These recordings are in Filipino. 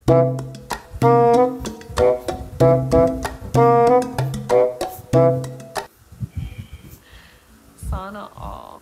Sana all.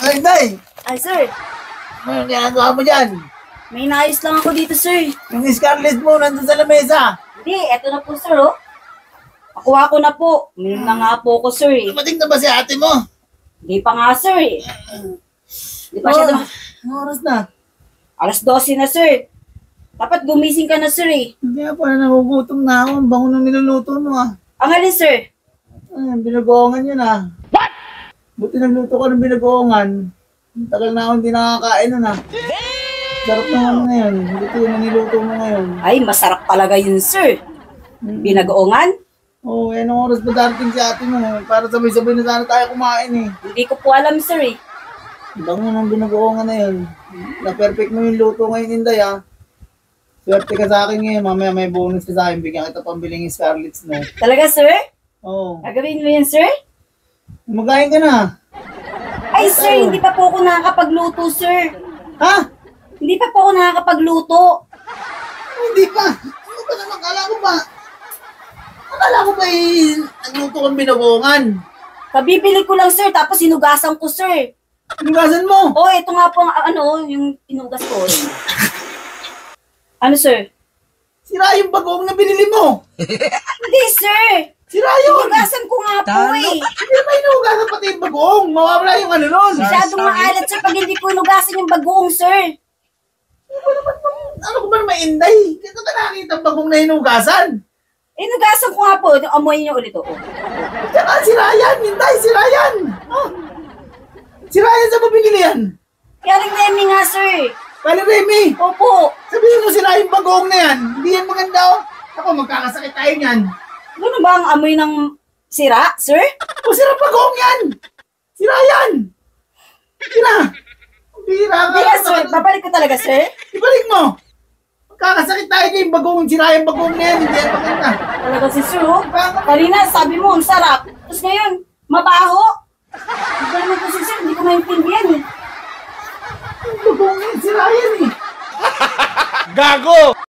Ay, Day! Ay, sir. Anong ginagawa mo dyan? May naayos lang ako dito, sir. Yung scarlet mo nandun sa lamesa. Hindi, eto na po, sir, oh. Nakuha ko na po. Minum na nga po ko, sir, eh. Dumating na ba si ate mo? Hindi pa nga, sir, eh. Hindi pa siya Anong oras na? Alas 12 na, sir. Dapat gumising ka na, sir, eh. Hindi nga pala nagugutom na ako. Ang bango ng niluluto mo ah. Ang alin, sir? Ay, binagoongan yun ah. What? Buti nagluto ka ng binagoongan. Tagal na ako hindi nakakain nun ah. Sarap naman ngayon. Buti yun ang niluto mo ngayon. Ay, masarap talaga yun, sir. Binagoongan? Oo, anong oras ba darating si ate mo? Para sabay-sabay na sana tayo kumain eh. Hindi ko po alam, sir, eh. Ang bango ng binagoongan na yun. Na-perfect mo yung luto ngayon, Inday ah. Swerte ka sa akin ngayon. Mamaya may bonus ka sa akin. Bigyan kita pambiling yung Scarlett's na. Talaga, sir? Oo. Gagawin mo yun, sir? Magain ka na. Ay, sir, hindi pa po ako nakakapagluto, sir. Ha? Hindi pa po ako nakakapagluto. Hindi pa. Ano ba naman? Akala ko ba nagluto kang binagongan? Kabibili ko lang, sir, tapos sinugasan ko, sir. Sinugasan mo? Oh, ito nga po, yung inugas ko. Ano, sir? Sira yung bagong na binili mo. Hindi, sir. Sira yun. Sinugasan ko nga po, eh. Hindi ba inugasan pati yung bagong? Mawawala yung ano nun. Masyadong maalat, sir, pag hindi ko inugasan yung bagoong, sir. Ano ko ba naman, Inday? Kaya ka nakakita ang bagong na hinugasan. Inugasan ko nga po. Amoy niyo ulit, oh. Tsaka sira yan, Inday, sira yan. Oh. Sira yan sa mabinili yan. Kaya rin Remy nga, sir. Kali Remy, Opo. sabihin mo sira yung bagong na yan. Hindi yan maganda, oh. Ako, magkakasakit tayo niyan. Ano ba ang amoy ng sira, sir? O, sira bagong yan. Sira yan. Sira. Sira ka. Hindi nga, sir. Babalik ko talaga, sir. Ibalik mo. Magkakasakit tayo niya yung bagong. Sira yung bagong na yan. Hindi yan maganda. Talaga si sir, oh. Kanina, sabi mo, ang sarap. Tapos ngayon, mabaho. Hindi naman po si sir. Hindi ko maintindihan, eh. Yung bagong yan, sira yan eh. Gago!